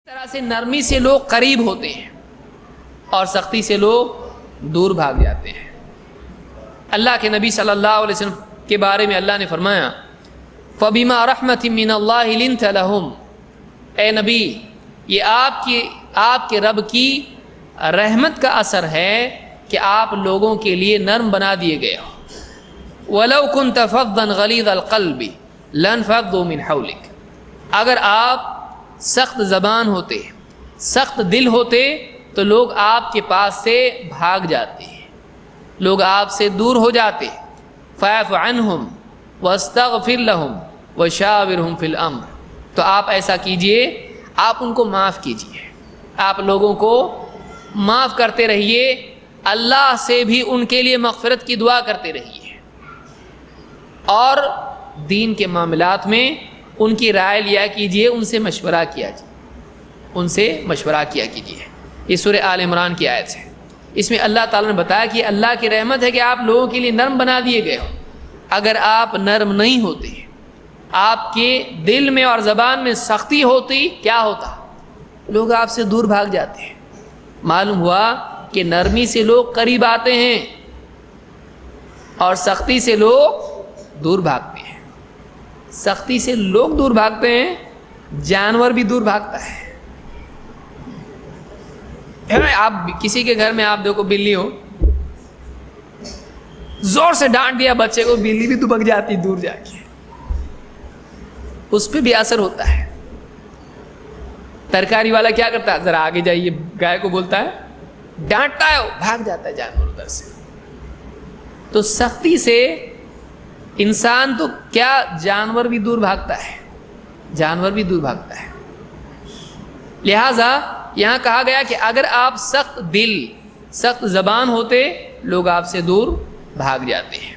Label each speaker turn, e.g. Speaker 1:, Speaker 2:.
Speaker 1: اس طرح سے نرمی سے لوگ قریب ہوتے ہیں اور سختی سے لوگ دور بھاگ جاتے ہیں۔ اللہ کے نبی صلی اللہ علیہ وسلم کے بارے میں اللہ نے فرمایا فَبِمَا رَحْمَةٍ مِّنَ اللَّهِ لِنْتَ لَهُمْ، اے نبی یہ آپ کے رب کی رحمت کا اثر ہے کہ آپ لوگوں کے لیے نرم بنا دیے گئے ہو۔ وَلَوْ كُنْتَ فَظًّا غَلِيظَ الْقَلْبِ لَانفَضُّوا مِنْ حَوْلِكَ، اگر آپ سخت زبان ہوتے، سخت دل ہوتے تو لوگ آپ کے پاس سے بھاگ جاتے، لوگ آپ سے دور ہو جاتے۔ فَاعْفُ عَنْهُمْ وَاسْتَغْفِرْ لَهُمْ وَشَاوِرْهُمْ فِي الْأَمْرِ، تو آپ ایسا کیجئے، آپ ان کو معاف کیجئے، آپ لوگوں کو معاف کرتے رہیے، اللہ سے بھی ان کے لیے مغفرت کی دعا کرتے رہیے، اور دین کے معاملات میں ان کی رائے لیا کیجئے، ان سے مشورہ کیا کیجئے۔ یہ سورہ آل عمران کی آیت ہے۔ اس میں اللہ تعالیٰ نے بتایا کہ اللہ کی رحمت ہے کہ آپ لوگوں کے لیے نرم بنا دیے گئے ہو۔ اگر آپ نرم نہیں ہوتے، آپ کے دل میں اور زبان میں سختی ہوتی، کیا ہوتا؟ لوگ آپ سے دور بھاگ جاتے ہیں۔ معلوم ہوا کہ نرمی سے لوگ قریب آتے ہیں اور سختی سے لوگ دور بھاگتے ہیں۔ سختی سے لوگ دور بھاگتے ہیں، جانور بھی دور بھاگتا ہے۔ آپ کسی کے گھر میں آپ دیکھو بلی ہو، زور سے ڈانٹ دیا بچے کو، بلی بھی دبک جاتی دور جا کے، اس پہ بھی اثر ہوتا ہے۔ ترکاری والا کیا کرتا ہے؟ ذرا آگے جائیے، گائے کو بولتا ہے، ڈانٹتا ہے، بھاگ جاتا ہے جانور ادھر سے۔ تو سختی سے انسان تو کیا، جانور بھی دور بھاگتا ہے، لہذا یہاں کہا گیا کہ اگر آپ سخت دل، سخت زبان ہوتے، لوگ آپ سے دور بھاگ جاتے ہیں۔